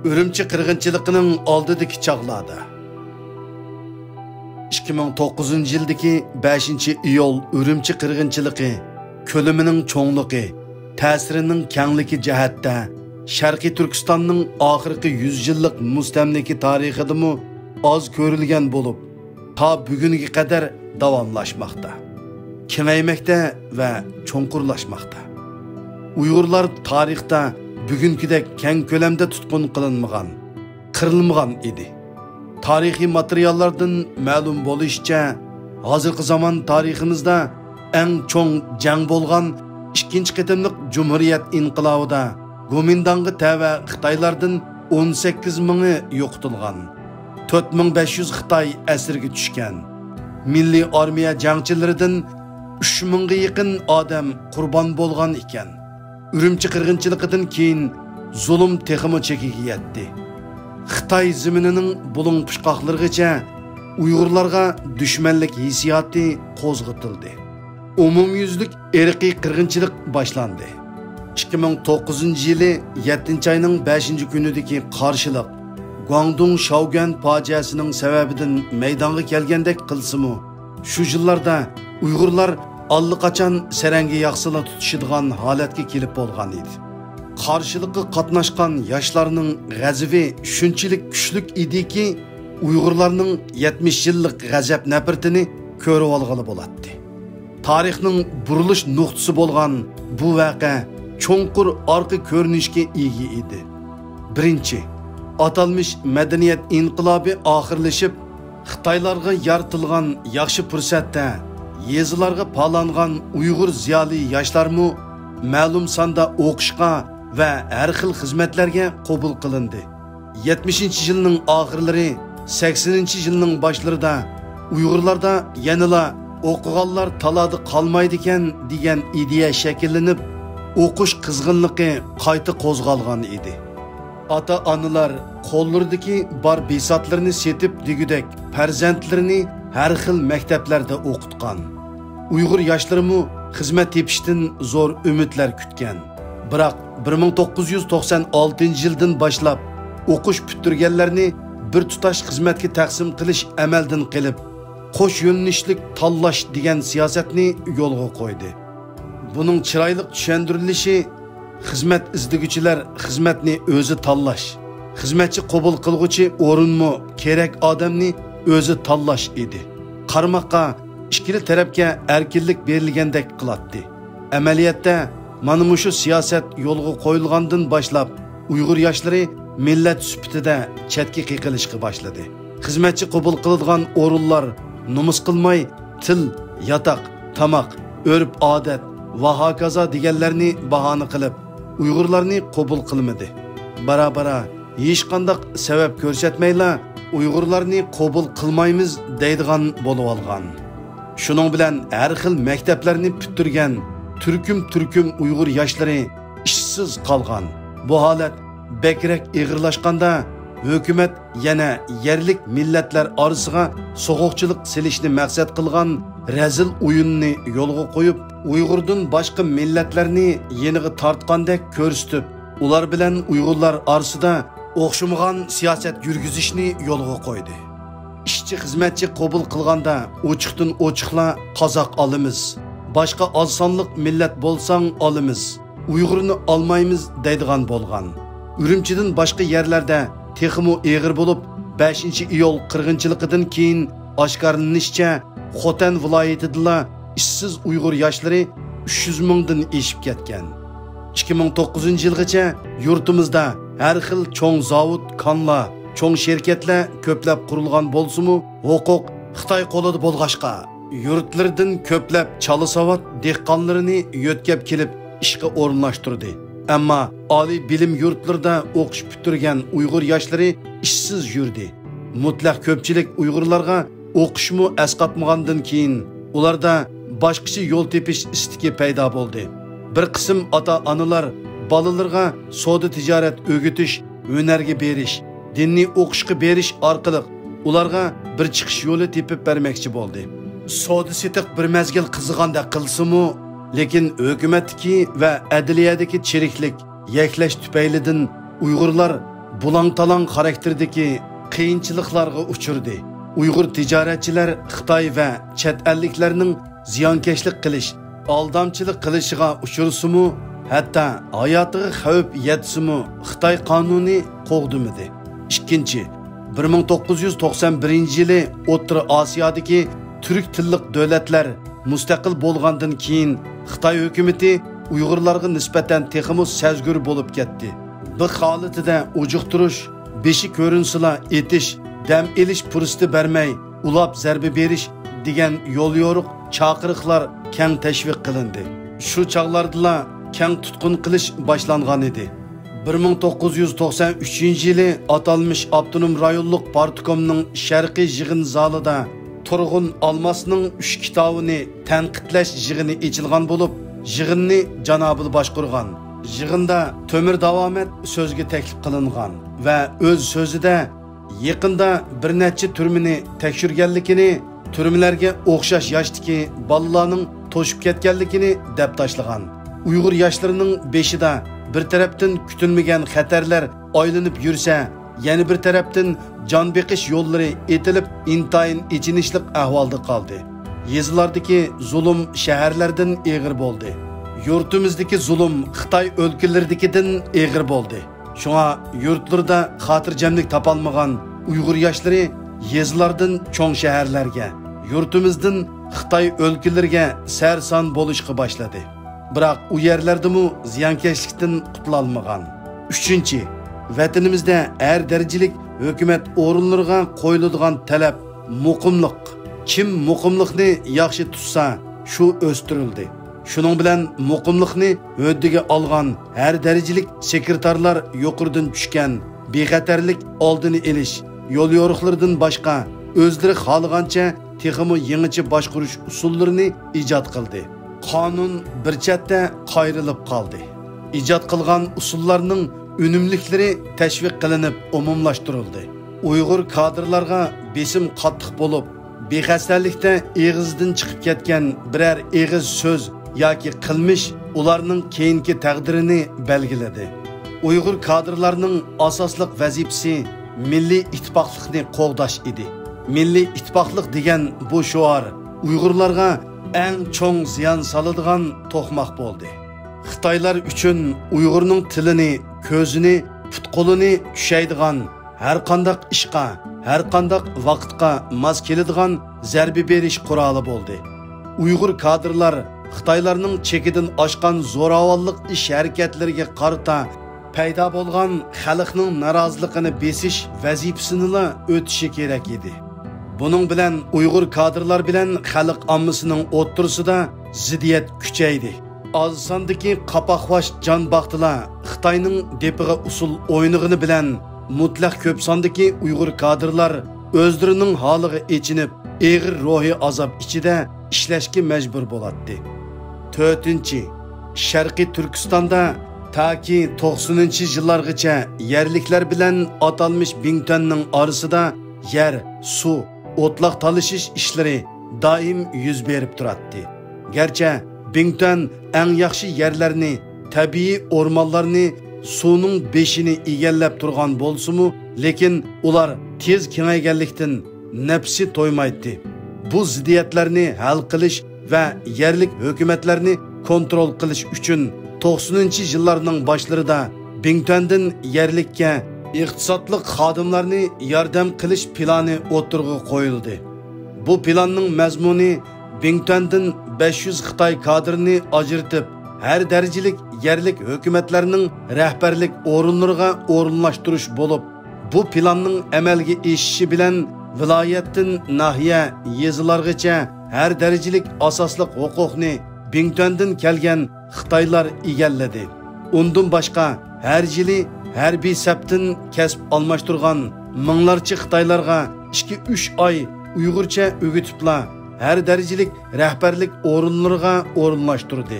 Ürümçi qirg'inchiligining oldidagi chog'larda 2009 yildagi 5-iyul Ürümçi qirg'inchiligi ko'lamining cho'ngligi, ta'sirining kengligi jihatda Sharqiy Turkistonning oxirgi 100 yillik mustamlika tarixidami oz ko'rilgan bo'lib, ta bugunga qadar davomlashmoqda, kengaymoqda va cho'nqurlashmoqda. Uyg'urlar tarixda bugünkidek keng ko'lamda tutqun qilinmagan, qirilmagan edi. Tarixiy materiallardan ma'lum bo'lishicha, hozirgi zamon tariximizda eng cho'ng jang bo'lgan 2-qitimliq Cumhuriyet inqilobida Gomindangga tava Xitoylardan 18 mingi yo'qotilgan. 4500 Xitoy asirga tushgan. Milliy armiya jangchilaridan 3000 ga yaqin odam qurbon bo'lgan ekan. Ürümçi qirg'inchiligidan keyin zulm texmi chekiga yetdi. Xitoy zeminining bulung pushqoqlarigacha Uyg'urlarga dushmanlik hissiyoti qo'zg'atildi. Umumyuzlik irqiy qirg'inchilik boshlandi. 2009 yili 7-oyning 5-kunidagi qarshilik Guangdong Shaogan fojiasining sababidan maydonga kelgandek qilsimi, shu yillarda Uyg'urlar allaqachon saranga yaqsila tutishadigan holatga kelib bo'lgan edi. Qarshilikqa qatnashgan yoshlarning g'azabi shunchalik kuchli ediki, Uyg'urlarning 70 yillik g'azab nafratini ko'rib olg'ili bo'ladi. Tarixning burilish nuqtasi bo'lgan bu voqea cho'nqur orqa ko'rinishga ega edi. Birinchi, atalmış madaniyat inqilobi oxirlashib, Xitoylarga yaratilgan yaxshi fursatda yezilarga palangan Uyg'ur ziyoli yoshlarmu ma'lum sonda o'qishga va har xil xizmatlarga qabul qilindi. 70-yilning oxirlari, 80-yilning boshlarida Uyg'urlarda yanada o'qiganlar talada qolmaydi ekan degan ideya shakllanib, o'qish qizg'inligi qayta qo'zg'algan edi. Ota-onalar qo'llaridagi bar besatlarni setib degudek farzandlarini har xil maktablarda o'qitgan. Uyg'ur yoshlari xizmat tepishdan zo'r umidlar kutgan. Biroq 1996-yildan boshlab o'qish bitirganlarni bir tutash xizmatga taqsim qilish amaldan qilib, qo'sh yo'nalishlik tanlash degan siyosatni yo'lga qo'ydi. Buning chiroyli tushuntirilishi xizmat izdiguvchilar xizmatni o'zi tanlash, xizmatchi qabul qilguvchi o'rinmi kerak odamni o'zi tanlash edi. Qarmoqqa ikkili tarafga erkinlik berilgandek qiladi. Amaliyotda mana shu siyosat yo'lga qo'yilgandan boshlab Uyg'ur yoshlari millat sifatida chetga qiqilishga boshladi. Xizmatchi qabul qiladigan o'rinlar nomus qilmay til, yotoq, tamoq, urf-odat va hokazo deganlarni bahona qilib Uyg'urlarni qabul qilmadi. Bara hech qanday sabab ko'rsatmayla Uyg'urlarni qabul qilmaymiz deydigan bo'lib olgan. Shuning bilan har xil maktablarni bitirgan turkum Uyg'ur yoshlari ishsiz qolgan. Bu holat bekrak ig'irlashganda hukumat yana yerlik millatlar orasiga so'g'uqchilik silishni maqsad qilgan razil o'yinni yo'lga qo'yib, Uyg'urdan boshqa millatlarni yeniga tortgandek ko'rsatib, ular bilan Uyg'urlar orasida o'xshamagan siyosat yurgizishni yo'lga qo'ydi. Ishchi xizmatchi qabul qilganda ochiqdan ochiqla qozoq olamiz, boshqa oz sonliq millat bo'lsang olamiz, Uyg'urni olmaymiz deydigan bo'lgan. Ürümchidan boshqa yerlarda texmo eg'ir bo'lib 5-iyul qirg'inchiligidan keyin oshkorlanishicha Xotan viloyatida ishsiz Uyg'ur yoshlari 300 mingdan eshib ketgan. 2009 yilgacha yurtimizda har xil cho'ng zavod, konlar, cho'ng shirkatlar ko'plab qurilgan bo'lsa-mu, huquq Xitoy qo'lida bo'lg'ashqa, yurtlardan ko'plab chala savod dehqonlarini yo'tkab kelib ishga o'rinlashtirdi. Ammo oliy bilim yurtlarida o'qish bitirgan Uyg'ur yoshlari ishsiz yurdi. Mutlaq ko'pchilik Uyg'urlarga o'qishmi asqatmagandan keyin ularda boshqacha yo'l tepish istiki paydo bo'ldi. Bir qism ota-onalar bolalarga savdo tijorat o'g'itish, hunarga berish, dinni o'qishga berish orqali ularga bir chiqish yo'li tepib bermoqchi bo'ldi. Savdo setiq bir mezgil qiziqganda qilsa-mu, lekin hukumatdagi va adliyadagi chiriklik yaklash tufaylidan Uyg'urlar bulang-talang xarakterdagi qiyinchiliklarga uchirdi. Uyg'ur tijoratchilar Xitoy va chet elliklarning ziyonkashlik qilish, aldamchilik qilishiga uchirsimu, hatto hayotiga xavf yetsimu Xitoy qonuni qo'g'dimidi. Ikkinchi, 1991-yili O'rta Osiyodagi turk tillik davlatlar mustaqil bo'lgandan keyin Xitoy hukumatı Uyg'urlarga nisbatan texmo sezgur bo'lib ketdi. Bu holatida ujuqtirish, beshi ko'rinsila etish, dam elish fursati bermay, ulab zarba berish degan yo'l yo'riq chaqiriqlar keng tashviq qilindi. Shu chaqlarda keng tutqun qilish boshlangan edi. 1993-yili atalmış Abdunum rayonluq partikomning sharqiy yig'in zalida Turg'un Almasning 3 kitobini tanqidlash yig'ini ochilgan bo'lib, yig'inni janobil boshqurgan. Yig'inda Tömür Davomat so'zga taklif qilingan va o'z so'zida yaqinda bir necha turmini tekshirganligini, turmlarga o'xshash yoshdagi bolalarning to'shib ketganligini deb tashlagan. Uyg'ur yoshlarining beshida bir tarafdan kutilmagan xatarlar oylanib yursa, yana bir tarafdan jon beqish yo'llari etilib, intayin ichinishlik ahvolda qoldi. Yezlardagi zulm shaharlardan eg'ir bo'ldi. Yurtimizdagi zulm Xitoy o'lkalaridagidan eg'ir bo'ldi. Shunga yurtlarda xotirjamlik topolmagan Uyg'ur yoshlari yezlardan cho'ng shaharlarga, yurtimizdan Xitoy o'lkalariga sarson bo'lishga boshladi. Biroq u yerlardami ziyonkashlikdan qutula olmagan. 3. Vatanimizda har darajalik hukumat o'rinlariga qo'yiladigan talab muqimlik. Kim muqimlikni yaxshi tutsa, shu o'stirildi. Shuning bilan muqimlikni o'ddiga olgan har darajalik sekretarlar yuqoridan tushgan bexatarlik oldini olish yo'l yo'riqlaridan boshqa o'zlari xohlagancha texmo yangicha boshqarish usullarini ijod qildi. Qonun bir chetda qayrilib qoldi. Ijod qilgan usullarning unumliklari tashviq qilinib umumlashtirildi. Uyg'ur kadrlarga besim qattiq bo'lib, bexastalikda eg'izdan chiqib ketgan biror eg'iz so'z yoki qilmish ularning keyingi taqdirini belgiladi. Uyg'ur kadrlarning asosliq vazifasi milliy ittifoqlikni qo'g'dash edi. Milliy ittifoqlik degan bu shuar Uyg'urlarga eng cho'ng ziyon soladigan to'qmoq bo'ldi. Xitoylar uchun Uyg'urning tilini, ko'zini, put-qo'lini tushaydigan har qanday ishqa, har qanday vaqtga mos keladigan zarba berish quroli bo'ldi. Uyg'ur kadrlar Xitoylarning chekidan oshgan zo'ravonlik ish harakatlariga qarata paydo bo'lgan xalqning noroziligini besish vazifasini o'tishi kerak edi. Buning bilan Uyg'ur kadrlar bilan xalq ommasining o'ttirisida ziddiyat kuchaydi. Az sondagi qapoqvash jon baxtilar Xitoyning depiga usul o'ynig'ini bilan mutlaq ko'p sondagi Uyg'ur kadrlar o'zlarining holiga echinib, eg'ir ruhiy azob ichida ishlashga majbur bo'ladi. 4. Sharqiy Turkistonda taki 90-yillargacha yerliklar bilan atalmış Bingtonning orasida yer, suv, o'tloq talashish ishlari doim yuz berib turadi. Garchi Bington eng yaxshi yerlarni, tabiiy o'rmonlarni, suvning beshini egallab turgan bo'lsa-mu, lekin ular tez kengayganlikdan nafsi to'ymaydi. Bu ziddiyatlarni hal qilish va yerlik hukumatlarni kontrol qilish uchun 90-yillarning boshlarida Bingtondan yerlikka iqtisodlik xodimlarni yordam qilish plani o'tirg'i qo'yildi. Bu planning mazmuni Bingtondan 500 Xitoy kadrini ajratib, har darajalik yerlik hukumatlarning rahbarlik o'rinlariga o'rinlashtirish bo'lib, bu planning amalga oshishi bilan viloyatdan nahiya yezilargacha har darajalik asosliq huquqni Bingtondan kelgan Xitoylar egalladi. Undan boshqa har yili harbiy saptin kasb almashtirgan minglarcha Xitoylarga 2-3 oy Uyg'urcha o'gitibla har darajalik rahbarlik o'rinlariga o'rinlashtirdi.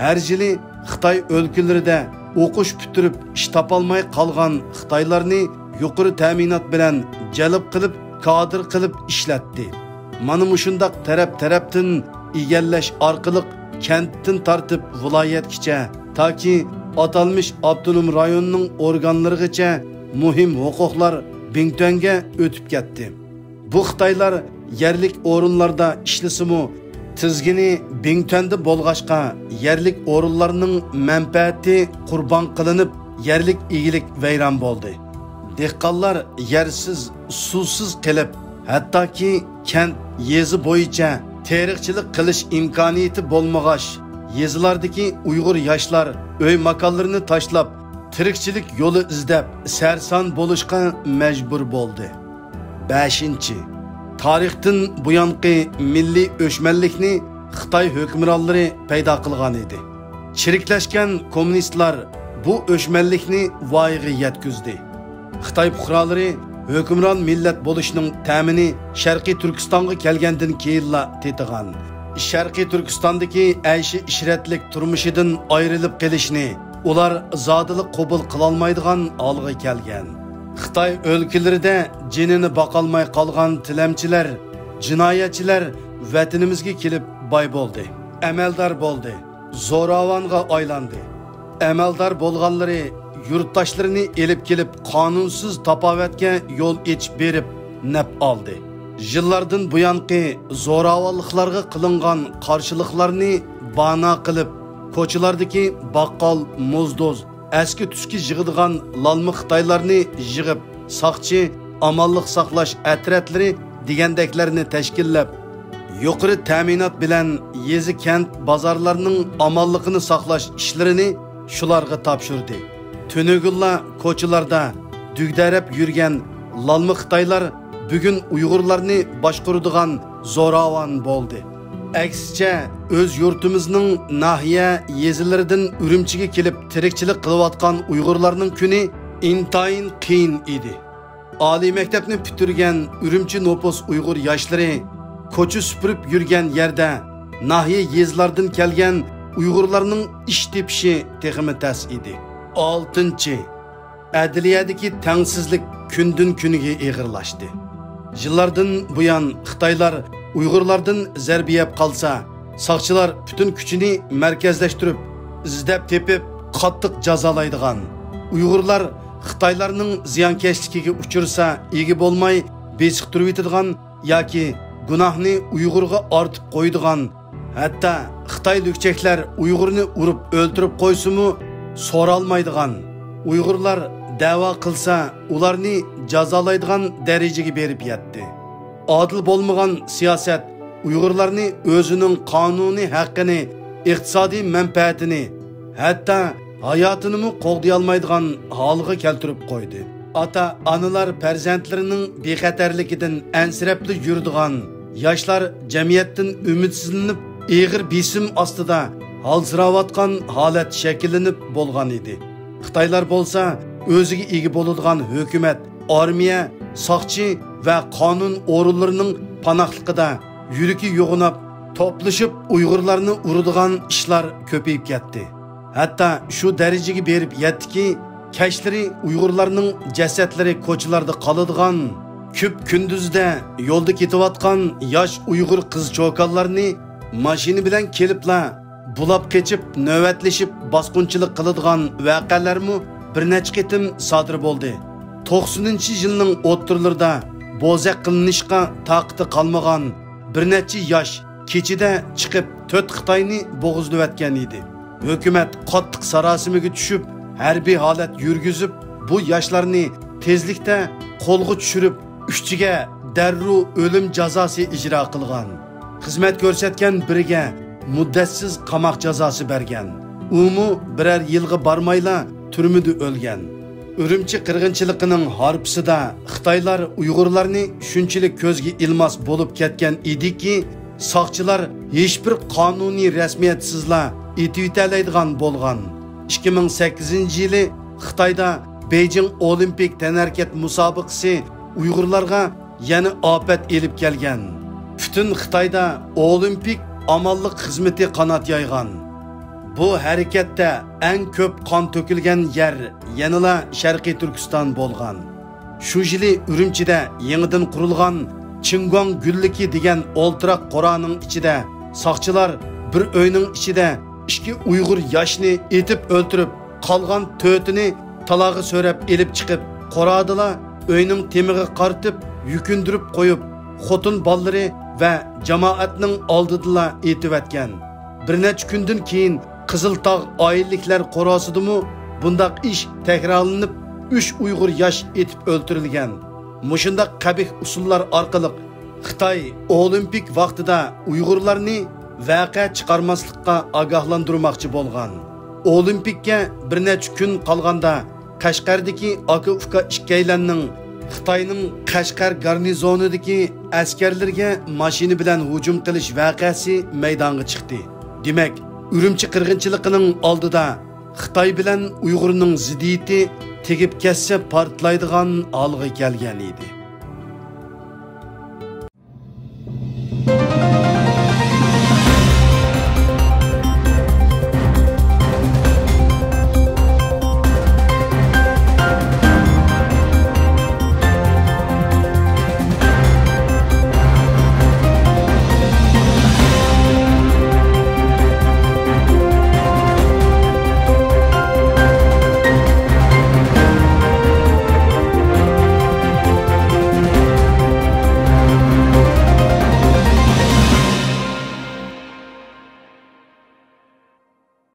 Har yili Xitoy o'lkalarida o'qish bitirib ish topolmay qolgan Xitoylarni yuqori ta'minot bilan jalb qilib, kadr qilib ishlatdi. Mana mushundaq taraf-tarafdan egallash orqali kentdan tortib viloyatgacha toki atalmış Abdunum rayonining organlarigacha muhim huquqlar Bingtuanga o'tib ketdi. Bu Xitoylar yerlik o'rinlarda ishlasimi, tizgini Bingtuanda bo'lg'ashqa yerlik o'rinlarning manfaati qurbon qilinib, yerlik egilik vayron bo'ldi. Dehqonlar yersiz, suvsiz qilib, hattoki kent yezi bo'yicha teriqchilik qilish imkoniyati bo'lmag'ach, yezilardagi Uyg'ur yoshlar uy makonlarini tashlab, tirikchilik yo'li izlab, sarson bo'lishga majbur bo'ldi. 5. Tarixdan buyanqi milliy o'chmanlikni Xitoy hukmronlari paydo qilgan edi. Chiriklashgan kommunistlar bu o'chmanlikni voyaga yetkazdi. Xitoy fuqarolari hukmron millat bo'lishning ta'mini Sharqiy Turkistonga kelgandan keyinla tetigan. Sharqiy Turkistondagi ayshi ishratlik turmushidan ayrilib qolishni ular zodili qabul qila olmaydigan holga kelgan. Xitoy o'lkalarida jinini boqolmay qolgan tilamchilar, jinoyatchilar vatanimizga kelib boy bo'ldi. Amaldor bo'ldi. Zo'ravonga aylandi. Amaldor bo'lganlari yurtdoshlarini elib kelib qonunsiz tapovatga yo'l ochib berib naf oldi. Yillardan buyanqi zo'ravonliklarga qilingan qarshiliklarni bana qilib, ko'chalardagi baqqol, muzdoz, eski tuski yig'adigan lalmi Xitoylarni yig'ib, saqchi, amonlik saqlash atretlari degandeklarni tashkillab, yuqori ta'minot bilan yezi kent bozorlarining amonligini saqlash ishlarini shularga topshirdi. Tünügülla koçularda dügdərəb yürgen lalmı Xitaylar bugün Uygurlarını başqurduğan zoravan boldu. Əksicə, öz yurtumuzun nahiye yezilərdən Ürümçiге kelib tirikçilik qılıbatqan Uygurlarının günü intayin qiyin idi. Ali məktəbni pütürgen Ürümçi nopus Uygur yaşları koçu süpürüp yürgen yerde nahiye yezilərdən kelgen Uygurlarının iş tepişi teximi təs idi. 6. Adliyadagi tengsizlik kündün kuniga eg'irlashdi. Yillardan buyon Xitoylar Uyg'urlardan zarba yeb qolsa, saqchilar bütün kuchini markazlashtirib, izlab tepib, qattiq jazolaydigan. Uyg'urlar Xitoylarning ziyonkashligiga uchursa, egi bo'lmay, besiq turib yetadigan yoki gunohni Uyg'urga ortib qo'ydigan, hatto Xitoy lükçeklar Uyg'urni urib o'ltirib qo'ysimi, so'ralmaydigan. Uyg'urlar da'vo qilsa, ularni jazolaydigan darajaga berib yetdi. Adil bo'lmagan siyosat Uyg'urlarni o'zining qonuniy haqqini, iqtisodiy manfaatini, hatto hayotini qo'g'day olmaydigan holga keltirib qo'ydi. Ota-onalar farzandlarining bexatarligidan ansirabli yuradigan, yoshlar jamiyatdan umidsizlanib, ig'ir besim ostida halsıravatqan holat shakllanib bo'lgan edi. Xitoylar bo'lsa, o'ziga ega bo'ladigan hukumat, armiya, saqchi va qonun o'rinlarining panohligida yuriki yo'g'inab, to'plashib Uyg'urlarni uradigan ishlar ko'payib ketdi. Hatto shu darajaga berib yetdiki, kashlari Uyg'urlarning jasadlari ko'chalarda qoladigan, ko'p kunduzda yo'lda ketayotgan yosh Uyg'ur qiz-cho'qonlarni mashina bilan kelibla bulab keçip, növbətlişib, basqınçılıq qılıdığan vəqələrmi bir neçə qitim sadır boldu. 90-cı yılının o'ttirlarida bozaq qilinishqa taqati qalmagan bir neçə yosh keçide chiqib 4 Xitoyni bo'g'izlab o'tgan edi. Hukumat qattiq sarosimiga tushib, harbiy holat yurgizib, bu yoshlarni tezlikda qo'lga tushirib, ustiga darru o'lim jazosi ijro qilgan. Xizmat ko'rsatgan biriga muddatsiz qamoq jazosi bergan. Umu birer yilga barmayla turmida o'lgan. Ürümçi qirg'inchiligining harpisida Xitoylar Uyg'urlarni shunchalik ko'zga ilmos bo'lib ketgan ediki, saqchilar hech bir qonuniy rasmiyatsizla etib bo'lgan. 2008-yili Xitoyda Beijing Olimpik tanarkat musobaqasi Uyg'urlarga yana ofat elib kelgan. Bütün Xitoyda Olimpik amallık xizmeti qanat yaygan. Bu harekette en köp qon tökülgen yer yanıla Sharqiy Turkiston bo'lgan. Shu yili Ürümchida yangidan qurilgan Chingguang Gulliki degan o'ltiraq qo'raning ichida saqchilar bir uyning ichida 2 Uyg'ur yoshni etib o'ltirib, qolgan 4'ini talog'i so'rab elib chiqib, qoradila uyning temiga qartib yukundirib qo'yib xotin ballari va jamoatning oldidila etivatgan. Bir necha kundan keyin Qiziltog' oiliklar qo'rosidimi bundaq ish takrorlanib 3 Uyg'ur yosh etib o'ldirilgan. Mushundaq qabih usullar orqali Xitoy olimpik vaqtida Uyg'urlarni vaqa chiqarmaslikqa ogohlantirmoqchi bo'lgan. Olimpikka bir necha kun qolganda Qashqardagi aka-uka ikkaylarning Xitoyning Qashqar garnizonidagi askarlarga mashina bilan hujum qilish voqeasi maydonga chiqdi. Demak, Urumchi qirg'inchiligining oldida Xitoy bilan Uyg'urning ziddiyati tegib ketsa portlaydigan holga kelgan edi.